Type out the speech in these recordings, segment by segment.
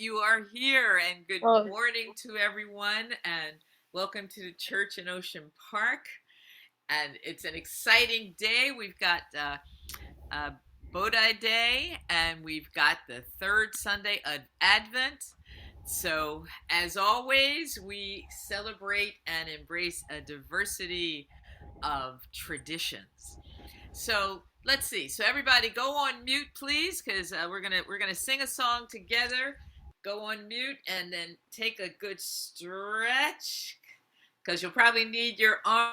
you are here, and good Well, morning to everyone, and welcome to the church in Ocean Park. And it's an exciting day. We've got uh, Bodhi Day, and we've got the third Sunday of Advent. So, as always, we celebrate and embrace a diversity of traditions. So let's see. So everybody, go on mute, please, because we're gonna sing a song together. Go on mute and then take a good stretch, because you'll probably need your arm.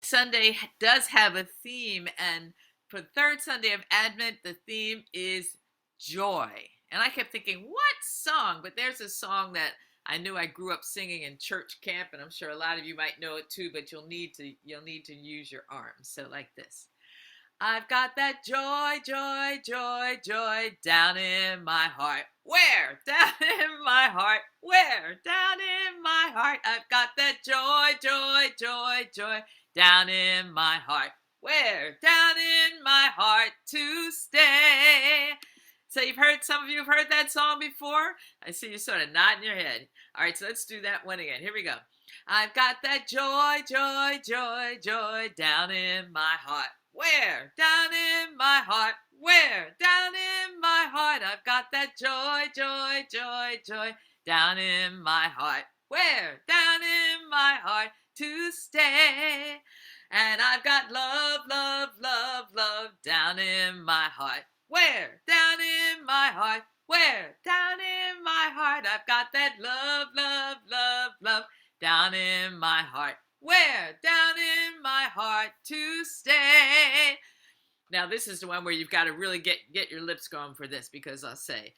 Sunday does have a theme, and for the third Sunday of Advent, the theme is joy. And I kept thinking, what song? But there's a song that I knew I grew up singing in church camp, and I'm sure a lot of you might know it too, but you'll need to use your arms. So like this. I've got that joy, joy, joy, joy down in my heart. Where? Down in my heart. Where? Down in my heart. I've got that joy, joy, joy, joy down in my heart. Where? Down in my heart to stay. So some of you have heard that song before. I see you sort of nodding your head. All right, so let's do that one again. Here we go. I've got that joy, joy, joy, joy down in my heart. Where? Down in my heart. Where? Down in my heart. I've got that joy, joy, joy, joy down in my heart. Where? Down in my heart to stay. And I've got love, love, love, love down in my heart. Where? Down in my heart. Where? Down in my heart. I've got that love, love, love, love down in my heart. Where? Down in my heart to stay. Now this is the one where you've got to really get your lips going for this, because I'll say,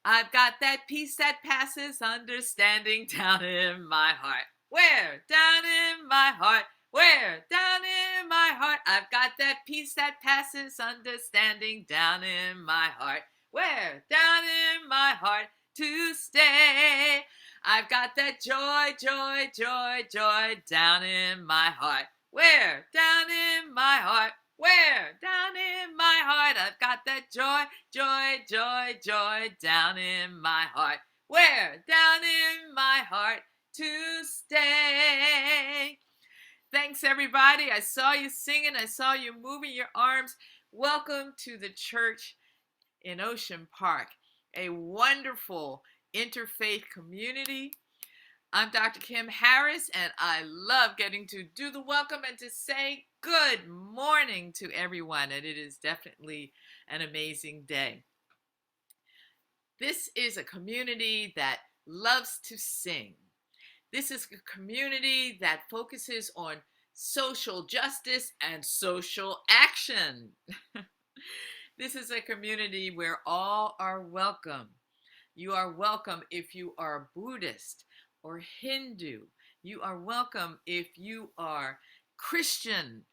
I've got that peace that passes understanding down in my heart. Where? Down in my heart. Where? Down in my heart. I've got that peace that passes understanding down in my heart. Where? Down in my heart to stay. I've got that joy, joy, joy, joy down in my heart. Where? Down in my heart. Where? Down in my heart. I've got that joy, joy, joy, joy down in my heart. Where? Down in my heart to stay. Thanks, everybody. I saw you singing. I saw you moving your arms. Welcome to the church in Ocean Park, a wonderful interfaith community. I'm Dr. Kim Harris, and I love getting to do the welcome and to say good morning to everyone. And it is definitely an amazing day. This is a community that loves to sing. This is a community that focuses on social justice and social action. This is a community where all are welcome. You are welcome if you are Buddhist or Hindu. You are welcome if you are Christian.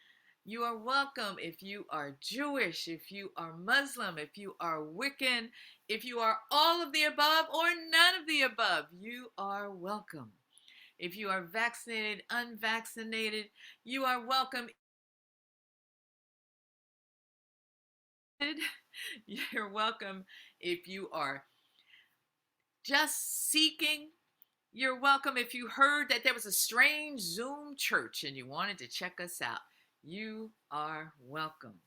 You are welcome if you are Jewish, if you are Muslim, if you are Wiccan, if you are all of the above or none of the above. You are welcome. If you are vaccinated, unvaccinated, you are welcome. You're welcome if you are just seeking. You're welcome if you heard that there was a strange Zoom church and you wanted to check us out. You are welcome.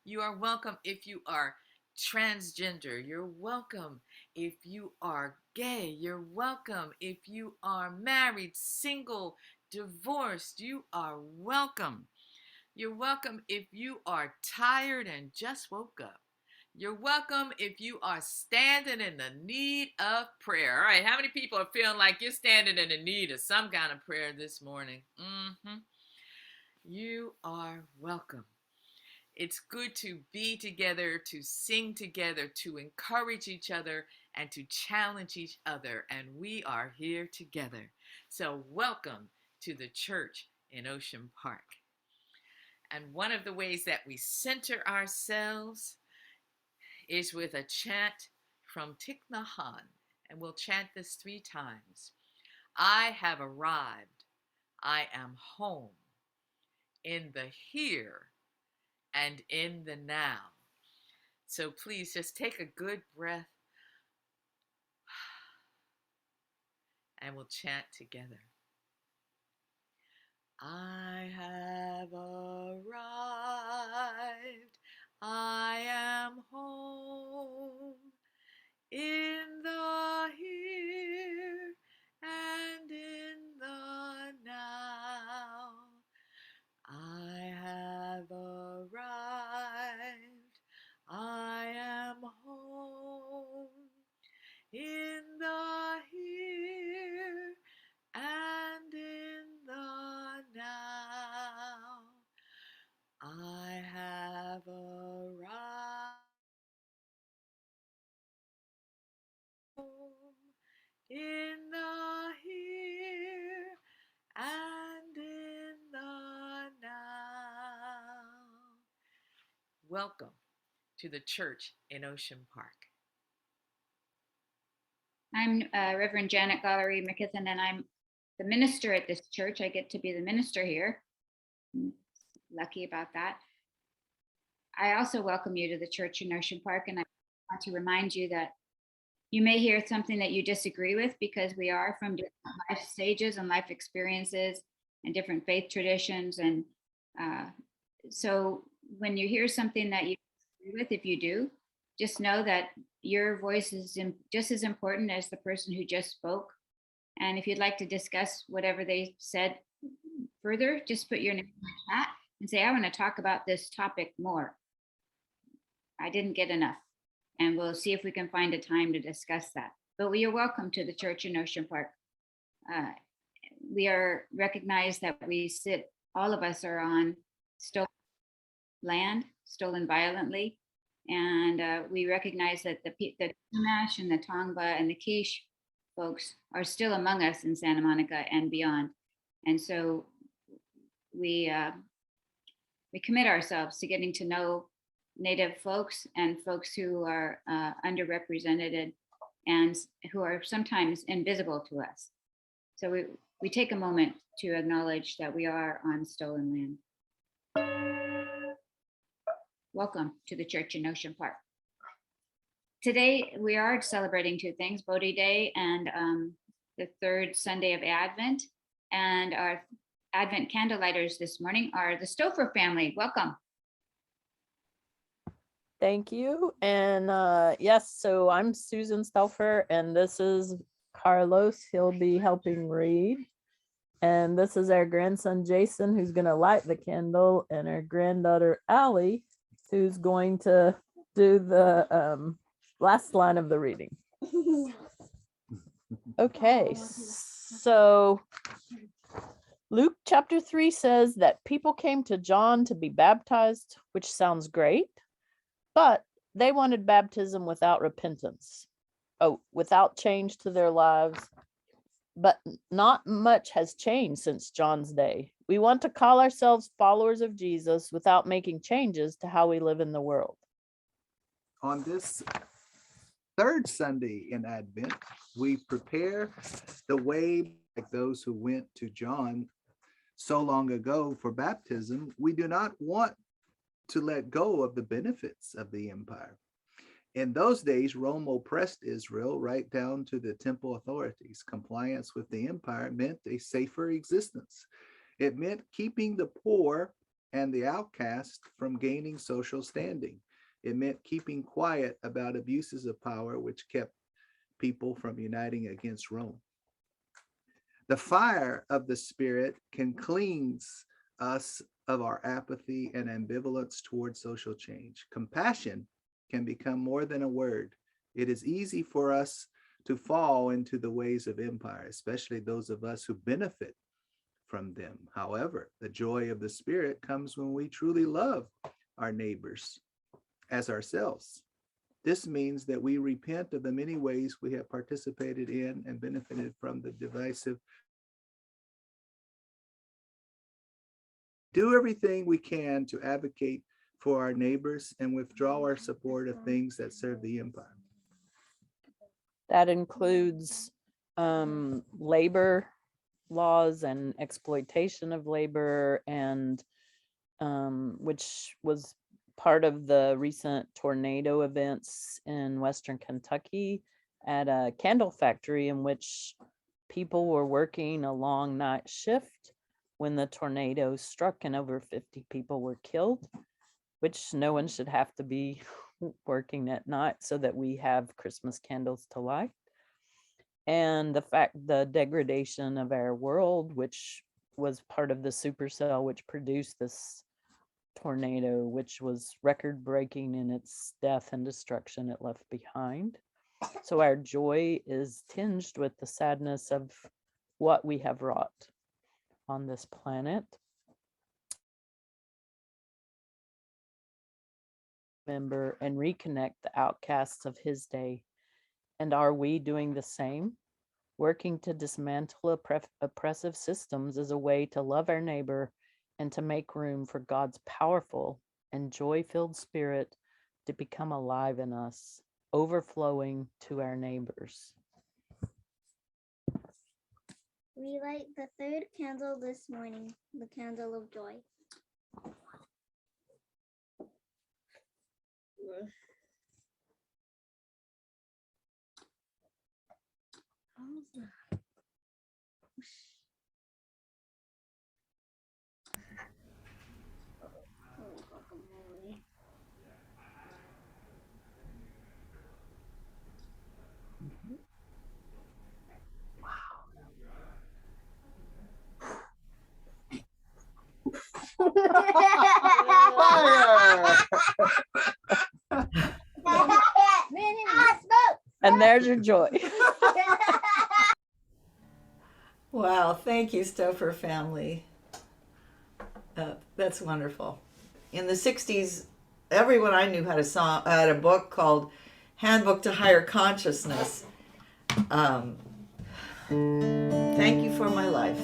You are welcome if you are transgender. You're welcome if you are gay. You're welcome if you are married, single, divorced. You are welcome. You're welcome if you are tired and just woke up. You're welcome if you are standing in the need of prayer. All right, how many people are feeling like you're standing in the need of some kind of prayer this morning? You are welcome. It's good to be together, to sing together, to encourage each other, and to challenge each other. And we are here together. So welcome to the church in Ocean Park. And one of the ways that we center ourselves is with a chant from Thich Nhat Hanh. And we'll chant this 3 times. I have arrived. I am home in the here and in the now. So please just take a good breath and we'll chant together. I have arrived. I am home in the here and in the now. I have arrived. I am home in the here and in the now. I have arrived in the here and in the now. Welcome to the church in Ocean Park. I'm Reverend Janet Gallery McKithen, and I'm the minister at this church. I get to be the minister here. I'm lucky about that. I also welcome you to the church in Ocean Park, and I want to remind you that you may hear something that you disagree with because we are from different life stages and life experiences and different faith traditions. And so when you hear something that you disagree with, if you do, just know that your voice is just as important as the person who just spoke. And if you'd like to discuss whatever they said further, just put your name in the chat and say, I want to talk about this topic more. I didn't get enough. And we'll see if we can find a time to discuss that. But you're welcome to the church in Ocean Park. We are recognized that all of us are on stolen land, stolen violently. And we recognize that the Chumash and the Tongva and the Quiche folks are still among us in Santa Monica and beyond. And so we commit ourselves to getting to know Native folks and folks who are underrepresented and who are sometimes invisible to us. So we take a moment to acknowledge that we are on stolen land. Welcome to the church in Ocean Park. Today we are celebrating two things, Bodhi Day and the third Sunday of Advent. And our Advent candlelighters this morning are the Stouffer family. Welcome. Thank you. And yes, so I'm Susan Stauffer, and this is Carlos. He'll be helping read. And this is our grandson, Jason, who's going to light the candle, and our granddaughter, Allie, who's going to do the last line of the reading. Okay, so Luke chapter 3 says that people came to John to be baptized, which sounds great. But they wanted baptism without repentance, without change to their lives. But not much has changed since John's day. We want to call ourselves followers of Jesus without making changes to how we live in the world. On this third Sunday in Advent, we prepare the way like those who went to John so long ago for baptism. We do not want to let go of the benefits of the empire. In those days, Rome oppressed Israel right down to the temple authorities. Compliance with the empire meant a safer existence. It meant keeping the poor and the outcast from gaining social standing. It meant keeping quiet about abuses of power, which kept people from uniting against Rome. The fire of the Spirit can cleanse us of our apathy and ambivalence towards social change. Compassion can become more than a word. It is easy for us to fall into the ways of empire, especially those of us who benefit from them. However, the joy of the Spirit comes when we truly love our neighbors as ourselves. This means that we repent of the many ways we have participated in and benefited from the divisive. Do everything we can to advocate for our neighbors and withdraw our support of things that serve the empire. That includes labor laws and exploitation of labor, and which was part of the recent tornado events in Western Kentucky at a candle factory in which people were working a long night shift when the tornado struck and over 50 people were killed, which no one should have to be working at night so that we have Christmas candles to light. And the degradation of our world, which was part of the supercell which produced this tornado, which was record breaking in its death and destruction it left behind. So our joy is tinged with the sadness of what we have wrought on this planet. Remember and reconnect the outcasts of his day. And are we doing the same? Working to dismantle oppressive systems is a way to love our neighbor and to make room for God's powerful and joy-filled spirit to become alive in us, overflowing to our neighbors. We light the third candle this morning, the candle of joy. And there's your joy. Wow, thank you, Stouffer family. That's wonderful. In the 60s, everyone I knew had a book called Handbook to Higher Consciousness. Thank you for my life.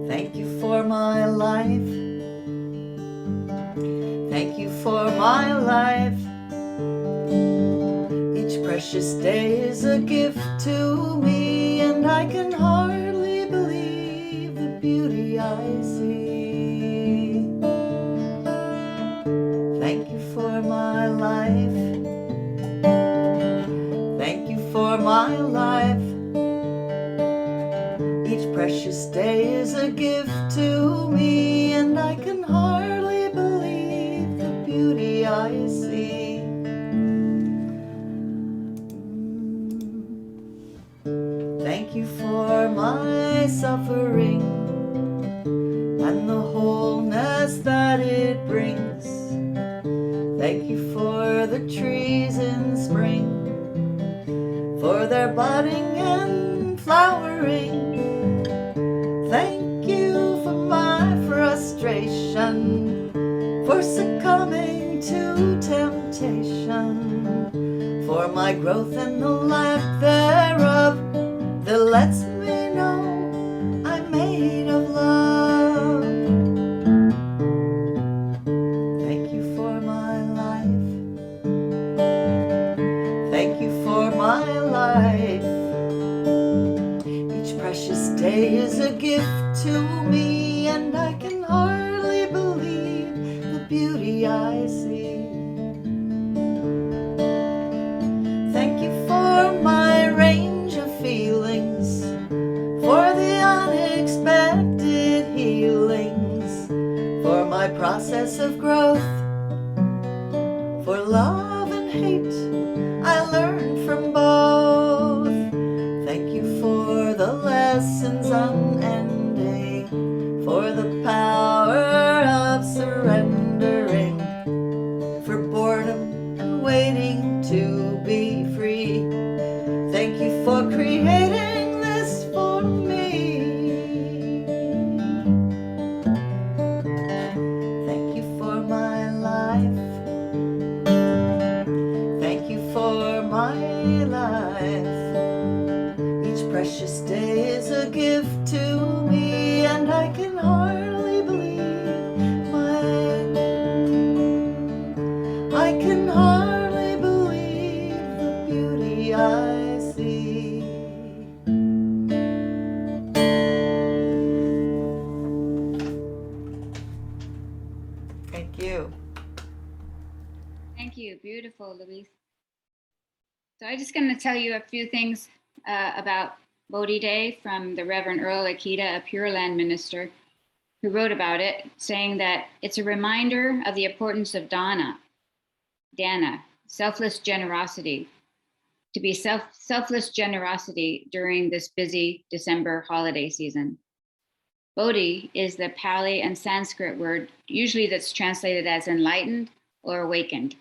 Thank you for my life. Thank you for my life. Each precious day is a gift to me, and I can hardly believe the beauty I see. Thank you for my life. Thank you for my life. Each precious day is a gift to me, and I can hardly believe the beauty I see. Thank you for my suffering and the wholeness that it brings. Thank you for the trees in spring, for their budding and flowering. Thank you for my frustration, for succumbing to temptation, for my growth and the lack thereof that lets me know I'm made of love. Thank you for my life. Thank you for my life. Each precious day is a gift to me, and I can hardly believe the beauty I see. Thank you for my range of feelings, for the unexpected healings, for my process of growth, for love and hate I learned from both. Thank you for the lessons unending, for the power of surrendering, for boredom and waiting to be free. Thank you for creating this for me. Thank you for my life. Thank you. Thank you. Beautiful, Louise. So I'm just going to tell you a few things about Bodhi Day from the Reverend Earl Akita, a Pure Land minister, who wrote about it, saying that it's a reminder of the importance of dana, selfless generosity, to be selfless generosity during this busy December holiday season. Bodhi is the Pali and Sanskrit word, usually that's translated as enlightened or awakened.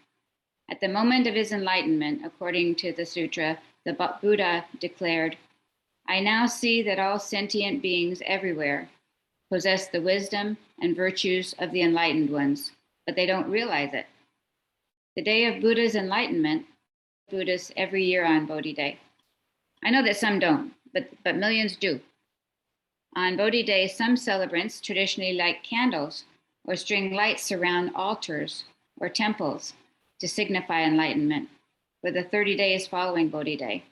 At the moment of his enlightenment, according to the sutra, the Buddha declared, "I now see that all sentient beings everywhere possess the wisdom and virtues of the enlightened ones, but they don't realize it." The day of Buddha's enlightenment, Buddhists every year on Bodhi Day. I know that some don't, but millions do. On Bodhi Day, some celebrants traditionally light candles or string lights around altars or temples to signify enlightenment for the 30 days following Bodhi Day.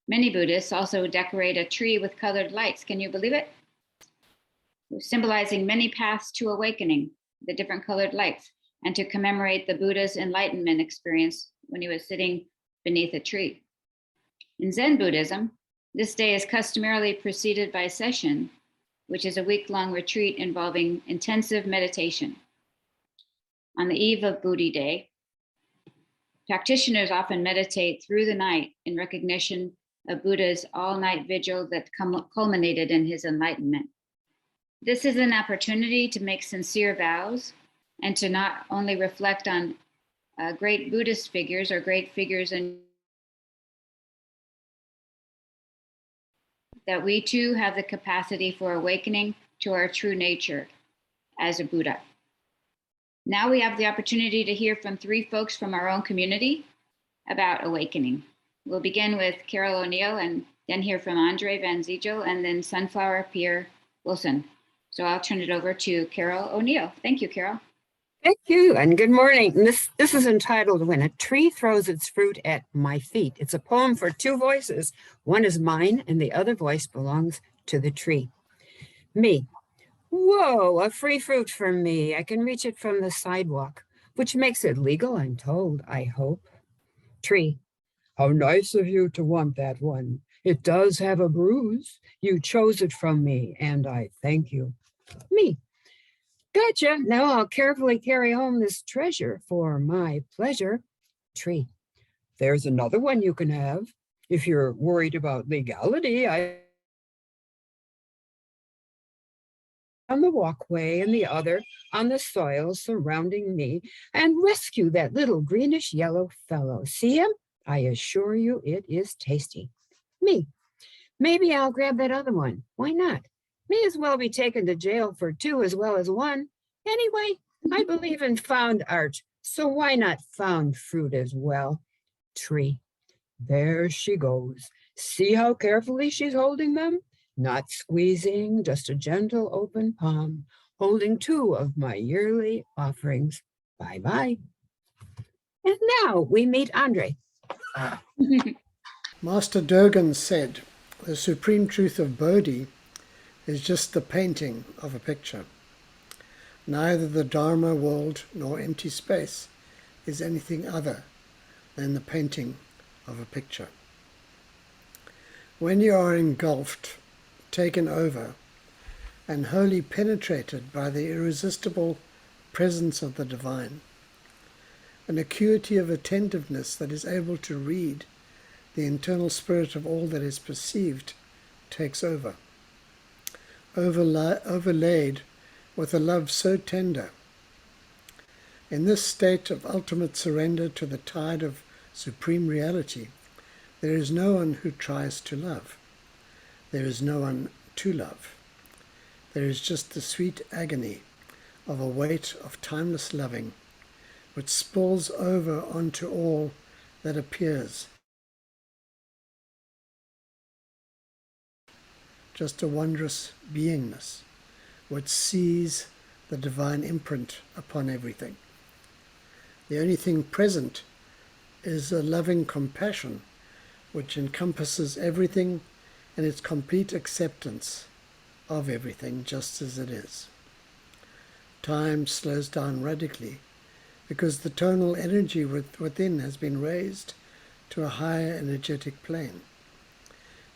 Many Buddhists also decorate a tree with colored lights. Can you believe it? Symbolizing many paths to awakening, the different colored lights, and to commemorate the Buddha's enlightenment experience when he was sitting beneath a tree. In Zen Buddhism, this day is customarily preceded by session, which is a week-long retreat involving intensive meditation. On the eve of Bodhi Day, practitioners often meditate through the night in recognition of Buddha's all-night vigil that culminated in his enlightenment. This is an opportunity to make sincere vows and to not only reflect on great Buddhist figures or great figures in that we too have the capacity for awakening to our true nature as a Buddha. Now we have the opportunity to hear from 3 folks from our own community about awakening. We'll begin with Carol O'Neill and then hear from Andre Van Ziegel and then Sunflower Pierre Wilson. So I'll turn it over to Carol O'Neill. Thank you, Carol. Thank you, and good morning. This is entitled "When a Tree Throws Its Fruit at My Feet." It's a poem for 2 voices. One is mine, and the other voice belongs to the tree. Me. Whoa, a free fruit for me. I can reach it from the sidewalk, which makes it legal, I'm told, I hope. Tree. How nice of you to want that one. It does have a bruise. You chose it from me, and I thank you. Me. Gotcha. Now I'll carefully carry home this treasure for my pleasure. Tree. There's another one you can have. If you're worried about legality, I on the walkway and the other on the soil surrounding me and rescue that little greenish yellow fellow. See him? I assure you it is tasty. Me. Maybe I'll grab that other one. Why not? May as well be taken to jail for 2 as well as 1. Anyway, I believe in found art, so why not found fruit as well? Tree. There she goes. See how carefully she's holding them? Not squeezing, just a gentle open palm, holding 2 of my yearly offerings. Bye-bye. And now we meet Andre. Master Dogen said, the supreme truth of Bodhi is just the painting of a picture. Neither the Dharma world nor empty space is anything other than the painting of a picture. When you are engulfed, taken over, and wholly penetrated by the irresistible presence of the divine, an acuity of attentiveness that is able to read the internal spirit of all that is perceived takes over, overlaid with a love so tender. In this state of ultimate surrender to the tide of supreme reality, there is no one who tries to love. There is no one to love. There is just the sweet agony of a weight of timeless loving, which spills over onto all that appears. Just a wondrous beingness, which sees the divine imprint upon everything. The only thing present is a loving compassion, which encompasses everything and its complete acceptance of everything just as it is. time slows down radically because the tonal energy within has been raised to a higher energetic plane.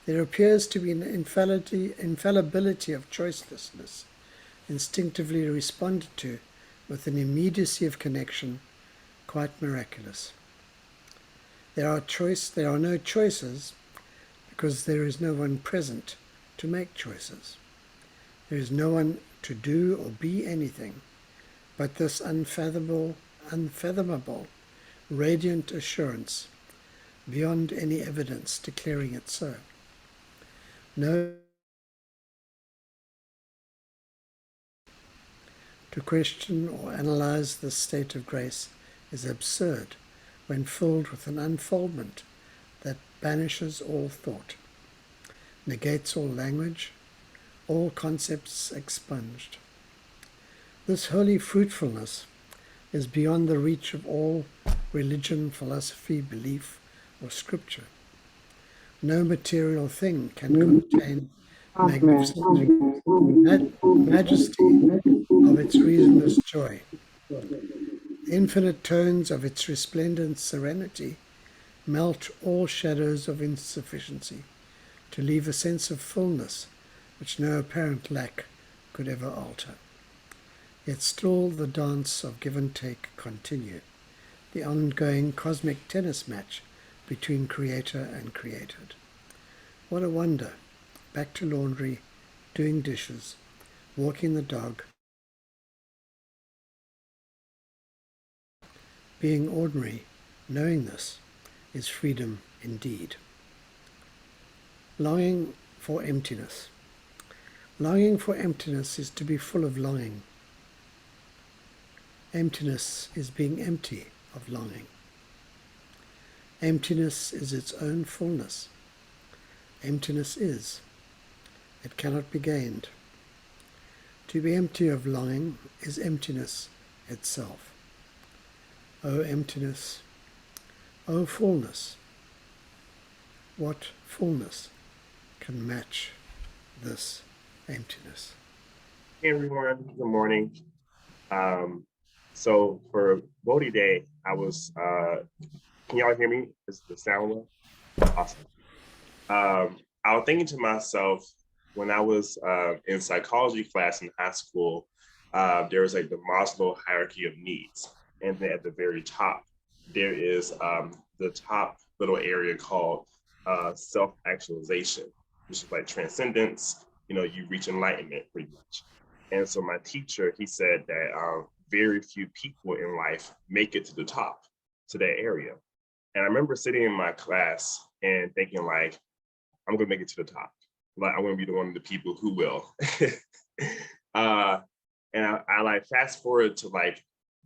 There appears to be an infallibility of choicelessness, instinctively responded to with an immediacy of connection quite miraculous. There are no choices because there is no one present to make choices. There is no one to do or be anything but this unfathomable, radiant assurance beyond any evidence declaring it so. No. To question or analyze this state of grace is absurd when filled with an unfoldment that banishes all thought, negates all language, all concepts expunged. This holy fruitfulness is beyond the reach of all religion, philosophy, belief, or scripture. No material thing can contain magnificent majesty of its reasonless joy. The infinite tones of its resplendent serenity melt all shadows of insufficiency to leave a sense of fullness which no apparent lack could ever alter. Yet still the dance of give and take continue, the ongoing cosmic tennis match between creator and created. What a wonder! Back to laundry, doing dishes, walking the dog, being ordinary, knowing this is freedom indeed. Longing for emptiness. Longing for emptiness is to be full of longing. Emptiness is being empty of longing. Emptiness is its own fullness. Emptiness is. It cannot be gained. To be empty of longing is emptiness itself. O emptiness, O fullness, what fullness can match this emptiness? Hey everyone, good morning. So for Bodhi Day, I was, can y'all hear me? Is the sound well? Awesome. I was thinking to myself, when I was in psychology class in high school, there was like the Maslow hierarchy of needs. And then at the very top, there is the top little area called self-actualization, which is like transcendence. You know, you reach enlightenment pretty much. And so my teacher, he said that very few people in life make it to the top, to that area. And I remember sitting in my class and thinking like, I'm gonna make it to the top. Like, I want to be the one of the people who will. And I like fast forward to like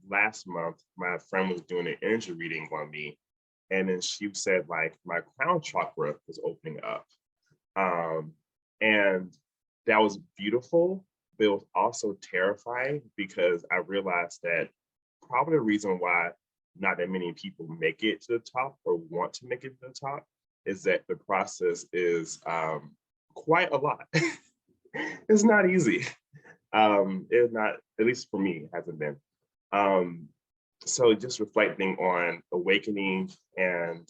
last month, my friend was doing an energy reading on me. And then she said like my crown chakra was opening up. And that was beautiful, but it was also terrifying because I realized that probably the reason why not that many people make it to the top or want to make it to the top is that the process is quite a lot. It's not easy. It's not, at least for me, it hasn't been. So just reflecting on awakening and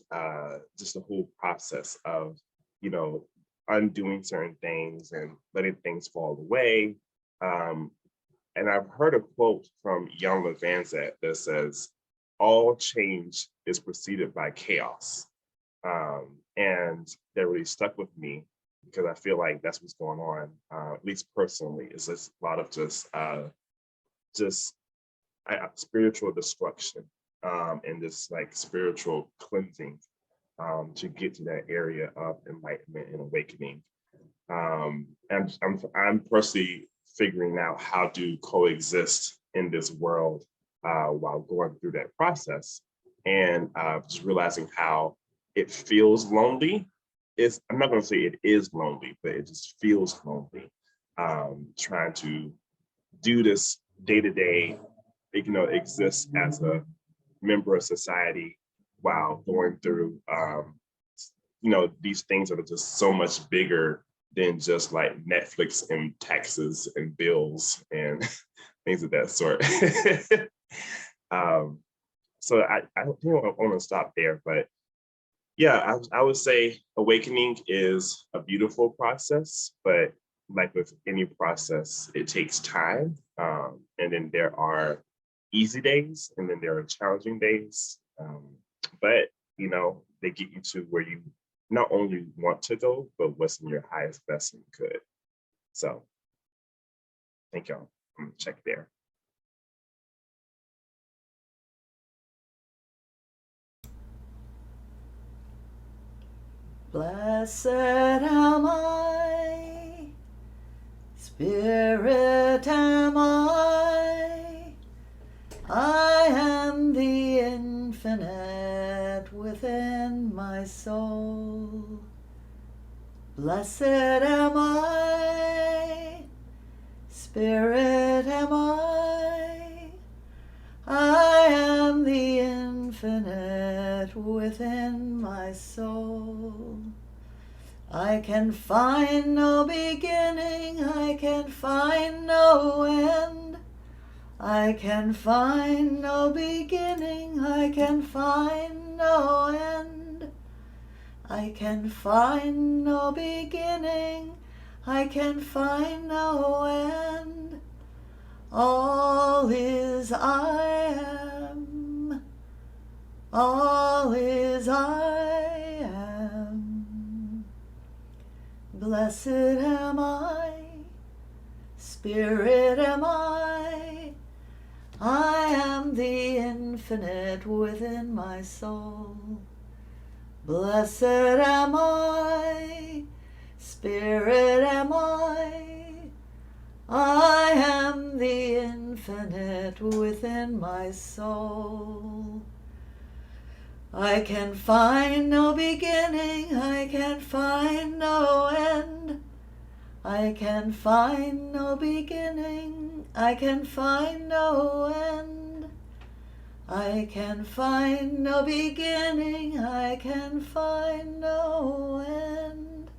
just the whole process of, you know, undoing certain things and letting things fall away. And I've heard a quote from Jan Levanzat that says, all change is preceded by chaos. And that really stuck with me because I feel like that's what's going on, at least personally, is just a lot of just spiritual destruction and this like spiritual cleansing to get to that area of enlightenment and awakening. And I'm personally figuring out how to coexist in this world while going through that process, and just realizing how it feels lonely. I'm not going to say it is lonely, but it just feels lonely. Trying to do this day to day, you know, exist as a member of society while going through, you know, these things that are just so much bigger than just like Netflix and taxes and bills and things of that sort. So I think I want to stop there, but yeah, I would say awakening is a beautiful process, but like with any process, it takes time. And then there are easy days and then there are challenging days. But, you know, they get you to where you not only want to go, but what's in your highest best and good. So thank y'all. I'm gonna check there. Blessed am I, Spirit am I am the infinite within my soul. Blessed am I, Spirit am I am the infinite within my soul. I can find no beginning, I can find no end. I can find no beginning, I can find no end. I can find no beginning, I can find no end. All is I am, all is I am. Blessed am I, Spirit am I am the infinite within my soul. Blessed am I, Spirit am I am the infinite within my soul. I can find no beginning, I can find no end. I can find no beginning, I can find no end. I can find no beginning, I can find no end.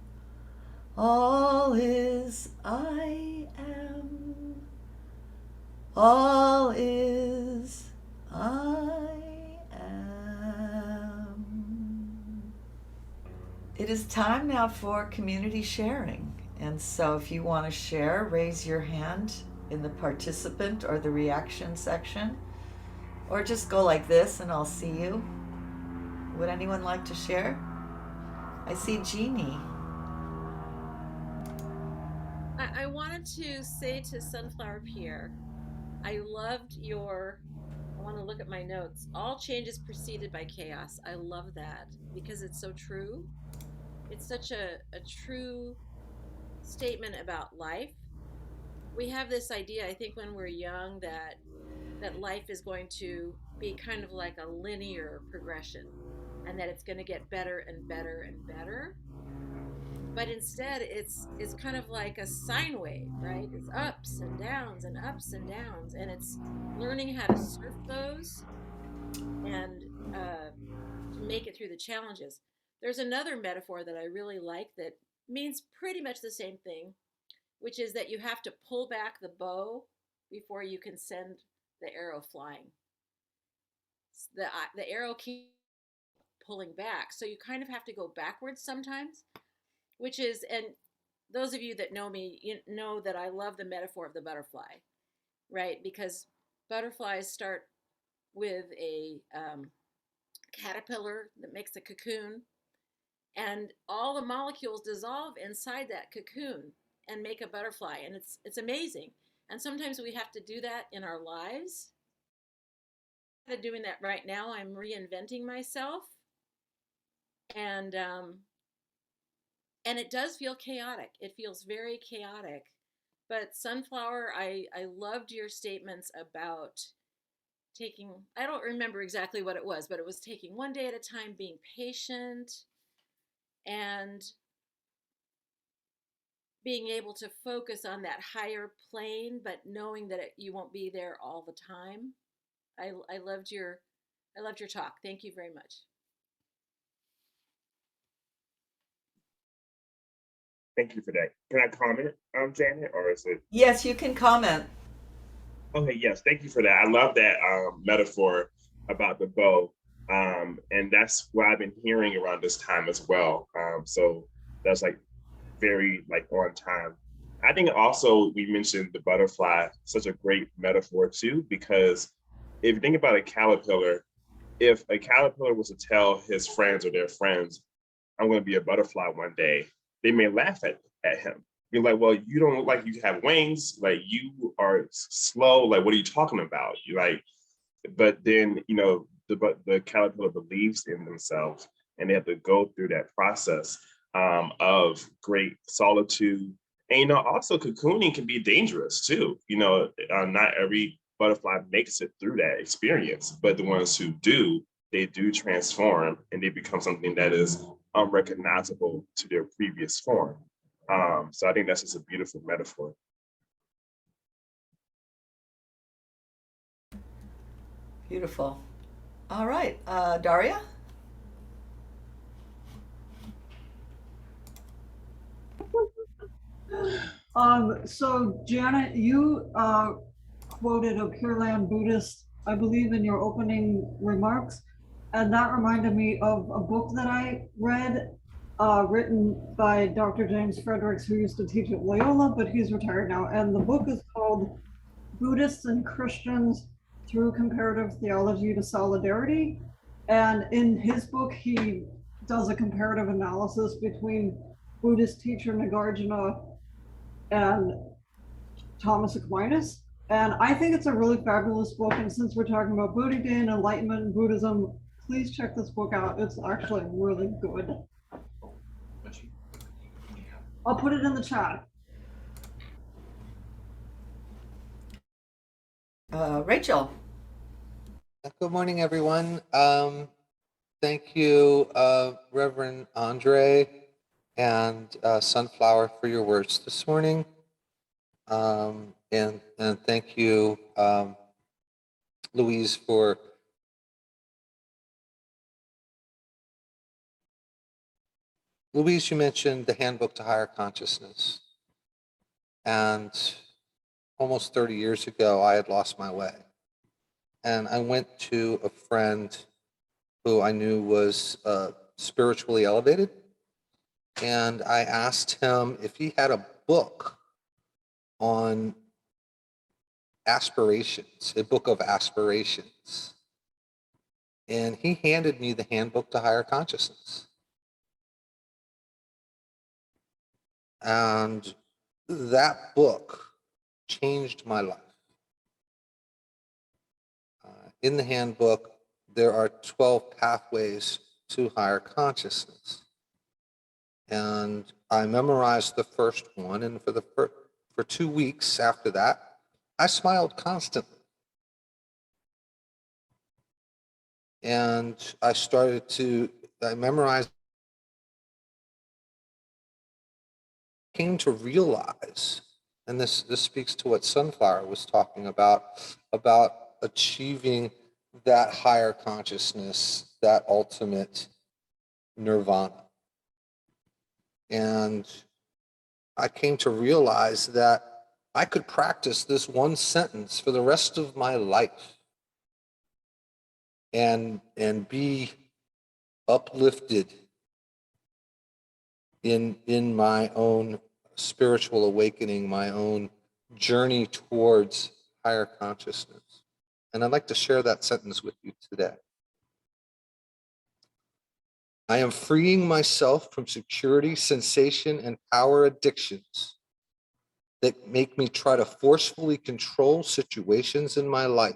All is I am, all is I am. It is time now for community sharing. And so if you want to share, raise your hand in the participant or the reaction section, or just go like this and I'll see you. Would anyone like to share? I see Jeannie. I wanted to say to Sunflower Pierre, I loved your, I want to look at my notes. All change is preceded by chaos. I love that because it's so true. It's such a true statement about life. We have this idea, I think, when we're young that life is going to be kind of like a linear progression and that it's going to get better and better and better. But instead it's kind of like a sine wave, right? It's ups and downs and ups and downs, and it's learning how to surf those and to make it through the challenges. There's another metaphor that I really like that means pretty much the same thing, which is that you have to pull back the bow before you can send the arrow flying. The arrow keeps pulling back, so you kind of have to go backwards sometimes, which is, and those of you that know me, you know that I love the metaphor of the butterfly, right? Because butterflies start with a caterpillar that makes a cocoon, and all the molecules dissolve inside that cocoon and make a butterfly, and it's amazing. And sometimes we have to do that in our lives. I'm doing that right now. I'm reinventing myself, and it does feel chaotic. It feels very chaotic. But Sunflower, I loved your statements about taking, I don't remember exactly what it was, but it was taking one day at a time, being patient, and being able to focus on that higher plane, but knowing that you won't be there all the time. I loved your talk. Thank you very much. Thank you for that. Can I comment, Janet, or is it? Yes, you can comment. Okay, yes, thank you for that. I love that metaphor about the bow. And that's what I've been hearing around this time as well. So that's like very like on time. I think also we mentioned the butterfly, such a great metaphor too, because if you think about a caterpillar, if a caterpillar was to tell his friends or their friends, I'm going to be a butterfly one day, they may laugh at him. You're like, well, you don't look like you have wings. Like, you are slow. Like, what are you talking about? You like, but then, you know, the caterpillar believes in themselves, and they have to go through that process of great solitude. And, you know, also cocooning can be dangerous too. You know, not every butterfly makes it through that experience, but the ones who do, they do transform and they become something that is unrecognizable to their previous form. So I think that's just a beautiful metaphor. Beautiful. All right, Daria? So Janet, you quoted a Pure Land Buddhist, I believe, in your opening remarks, and that reminded me of a book that I read, written by Dr. James Fredericks, who used to teach at Loyola, but he's retired now. And the book is called Buddhists and Christians Through Comparative Theology to Solidarity. And in his book, he does a comparative analysis between Buddhist teacher Nagarjuna and Thomas Aquinas. And I think it's a really fabulous book. And since we're talking about Bodhi Day and enlightenment and Buddhism, please check this book out. It's actually really good. I'll put it in the chat. Rachel. Good morning, everyone. Thank you, Reverend Andre and Sunflower, for your words this morning. And thank you, Louise, for you mentioned the Handbook to Higher Consciousness. And almost 30 years ago, I had lost my way. And I went to a friend who I knew was spiritually elevated. And I asked him if he had a book on aspirations, a book of aspirations. And he handed me the Handbook to Higher Consciousness. And that book changed my life. In the handbook, there are 12 pathways to higher consciousness. And I memorized the first one, and for 2 weeks after that, I smiled constantly. And I memorized, came to realize, and this speaks to what Sunflower was talking about achieving that higher consciousness, that ultimate nirvana. And I came to realize that I could practice this one sentence for the rest of my life and be uplifted in my own spiritual awakening, my own journey towards higher consciousness. And I'd like to share that sentence with you today. I am freeing myself from security, sensation, and power addictions that make me try to forcefully control situations in my life,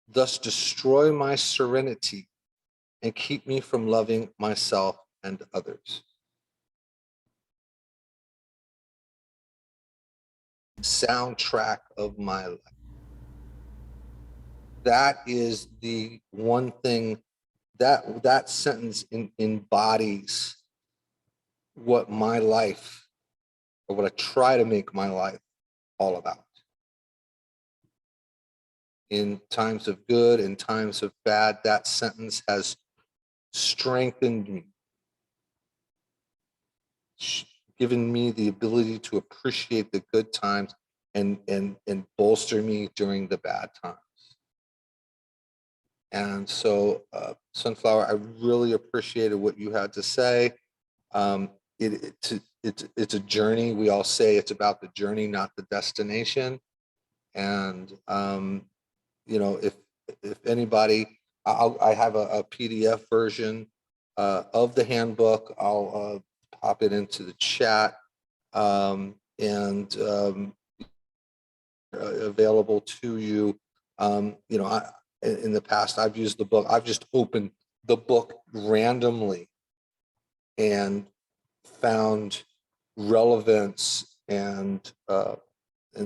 thus destroy my serenity and keep me from loving myself and others. Soundtrack of my life. That is the one thing that sentence embodies what my life, or what I try to make my life, all about. In times of good, in times of bad, that sentence has strengthened me, given me the ability to appreciate the good times and bolster me during the bad times. And so, Sunflower, I really appreciated what you had to say. It's a journey. We all say it's about the journey, not the destination. And if anybody, I have a PDF version of the handbook. I'll pop it into the chat, available to you. In the past, I've used the book. I've just opened the book randomly and found relevance and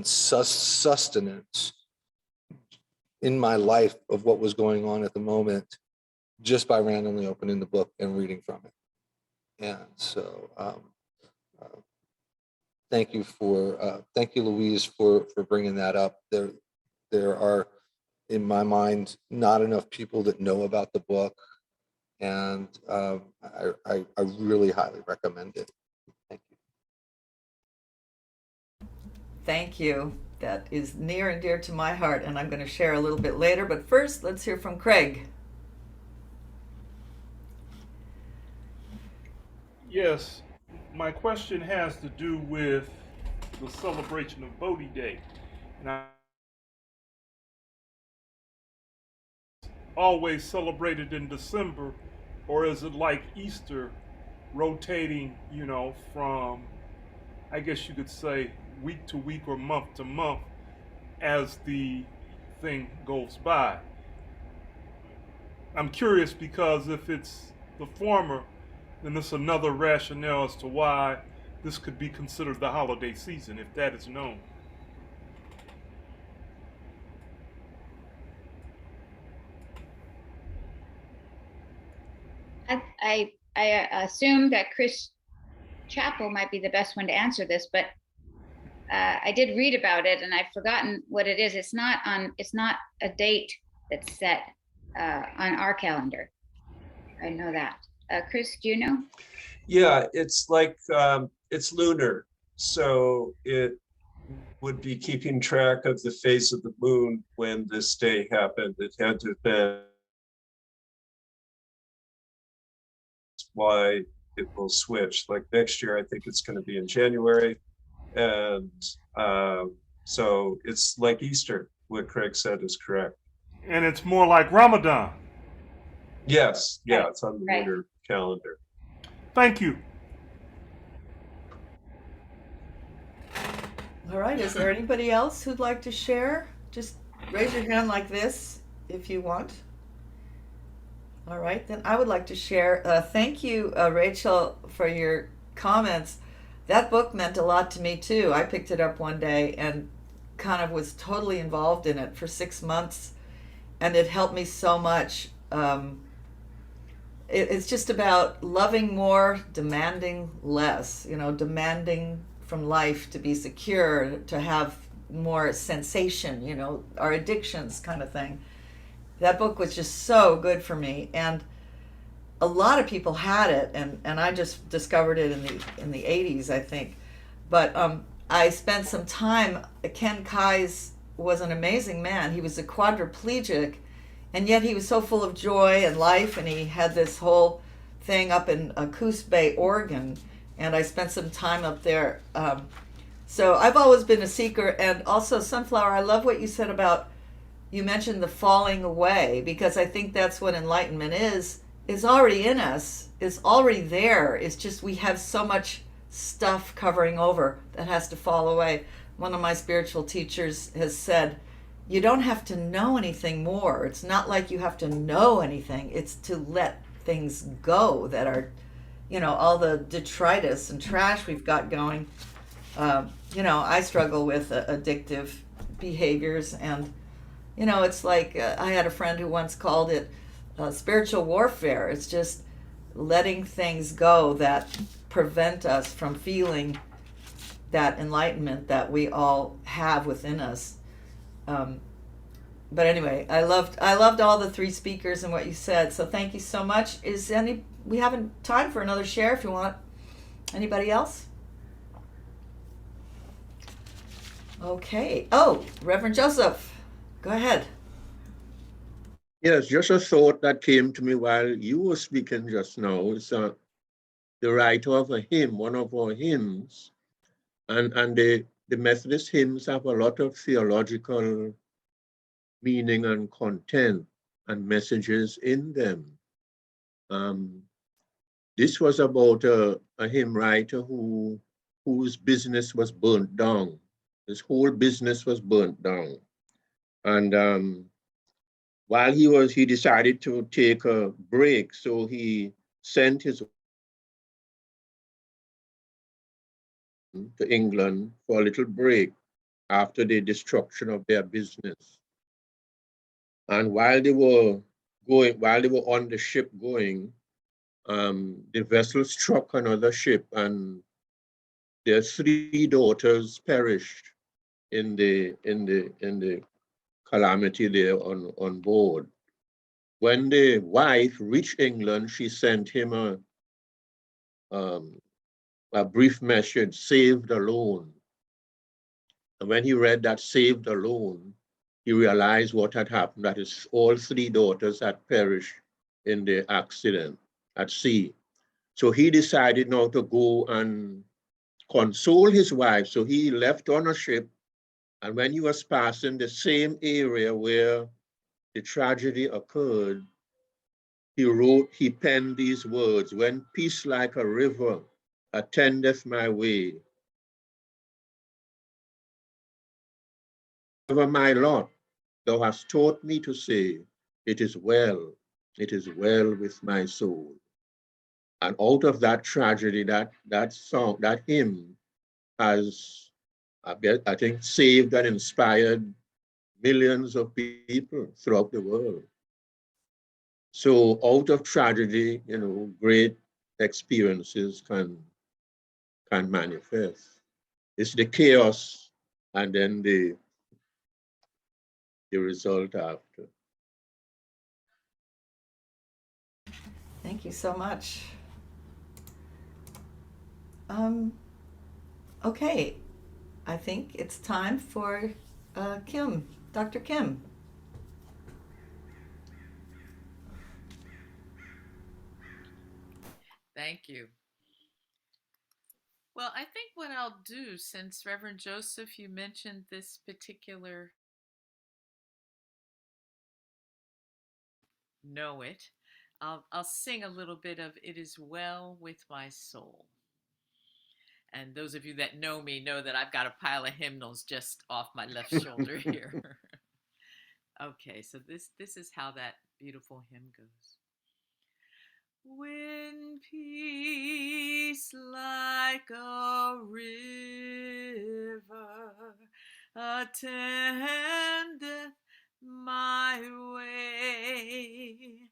sustenance in my life of what was going on at the moment, just by randomly opening the book and reading from it. And so, thank you, Louise, for bringing that up. There are, in my mind, not enough people that know about the book, and I really highly recommend it. Thank you. Thank you. That is near and dear to my heart, and I'm going to share a little bit later. But first, let's hear from Craig. Yes, my question has to do with the celebration of Bodhi Day. And I always celebrated in December, or is it like Easter, rotating, from, I guess you could say, week to week or month to month as the thing goes by? I'm curious because if it's the former, then it's another rationale as to why this could be considered the holiday season, if that is known. I assume that Chris Chappell might be the best one to answer this, but I did read about it and I've forgotten what it is. It's not a date that's set on our calendar. I know that. Chris, do you know? Yeah, it's like it's lunar, so it would be keeping track of the phase of the moon when this day happened. It had to have been why it will switch. Like next year, I think it's going to be in January, and so it's like Easter. What Craig said is correct. And it's more like Ramadan. Yes, yeah, it's on the lunar calendar. Thank you. All right, is there anybody else who'd like to share? Just raise your hand like this if you want. All right, then I would like to share. Thank you, Rachel, for your comments. That book meant a lot to me too. I picked it up one day and kind of was totally involved in it for 6 months, and it helped me so much. It's just about loving more, demanding less, demanding from life to be secure, to have more sensation, our addictions kind of thing. That book was just so good for me, and a lot of people had it, and I just discovered it in the 80s, I think. But I spent some time. Ken Kais was an amazing man. He was a quadriplegic, and yet he was so full of joy and life, and he had this whole thing up in Coos Bay, Oregon, and I spent some time up there. So I've always been a seeker. And also, Sunflower, I love what you said about, you mentioned the falling away, because I think that's what enlightenment is already in us, is already there. It's just we have so much stuff covering over that has to fall away. One of my spiritual teachers has said, you don't have to know anything more. It's not like you have to know anything. It's to let things go that are, all the detritus and trash we've got going. I struggle with addictive behaviors, and, it's like I had a friend who once called it spiritual warfare. It's just letting things go that prevent us from feeling that enlightenment that we all have within us. But anyway, I loved all the three speakers and what you said. So thank you so much. We have time for another share if you want. Anybody else? Okay. Oh, Reverend Joseph, go ahead. Yes, just a thought that came to me while you were speaking just now. It's the writer of a hymn, one of our hymns, and the Methodist hymns have a lot of theological meaning and content and messages in them. This was about a hymn writer whose business was burnt down. His whole business was burnt down. And while he decided to take a break, so he sent his to England for a little break after the destruction of their business. And while they were on the ship going, the vessel struck another ship, and their 3 daughters perished in the calamity there on board. When the wife reached England, she sent him a brief message, saved alone. And when he read that saved alone, he realized what had happened, that his all 3 daughters had perished in the accident at sea. So he decided now to go and console his wife. So he left on a ship, and when he was passing the same area where the tragedy occurred, he penned these words: "When peace like a river attendeth my way, whatever my lot, thou hast taught me to say, it is well with my soul." And out of that tragedy, that song, that hymn has, I think, saved and inspired millions of people throughout the world. So out of tragedy, great experiences can manifest. It's the chaos and then the result after. Thank you so much. Okay, I think it's time for Kim, Dr. Kim. Thank you. Well, I think what I'll do, since Reverend Joseph, you mentioned this particular know it, I'll sing a little bit of "It Is Well with My Soul." And those of you that know me know that I've got a pile of hymnals just off my left shoulder here. Okay, so this is how that beautiful hymn goes. When peace like a river attendeth my way,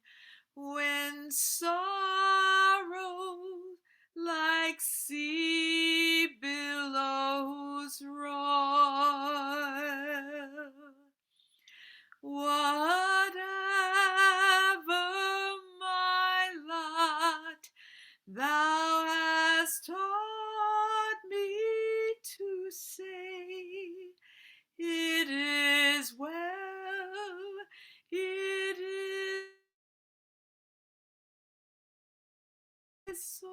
when sorrow like sea billows roar, whatever my lot, thou hast taught me to say, it is well, it is so.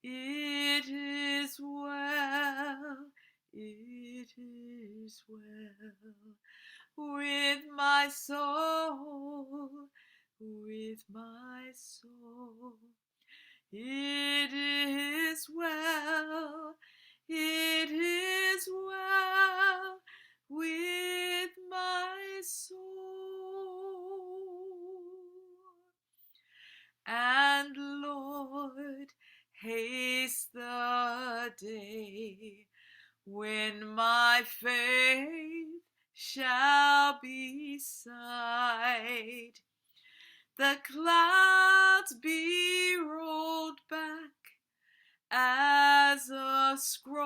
It is well, it is well with my soul, with my soul. It is well, it is well with my soul. And Lord, haste the day when my faith shall be sight, the clouds be rolled back as a scroll,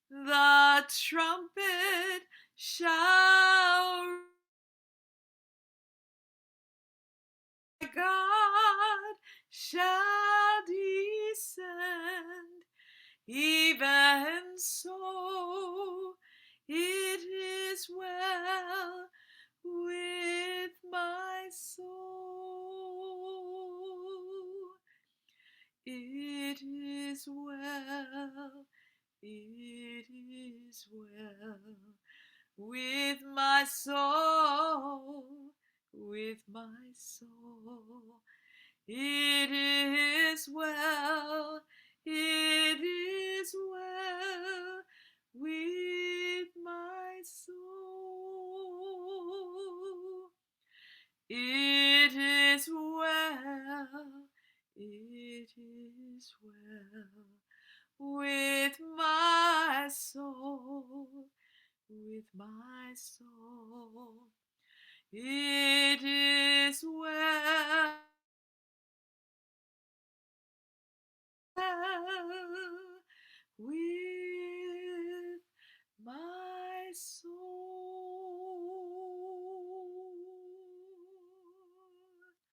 the trumpet shall, God shall Even so, it is well with my soul. It is well, it is well with my soul, with my soul. It is well, it is well with my soul. It is well, it is well with my soul, with my soul. It is well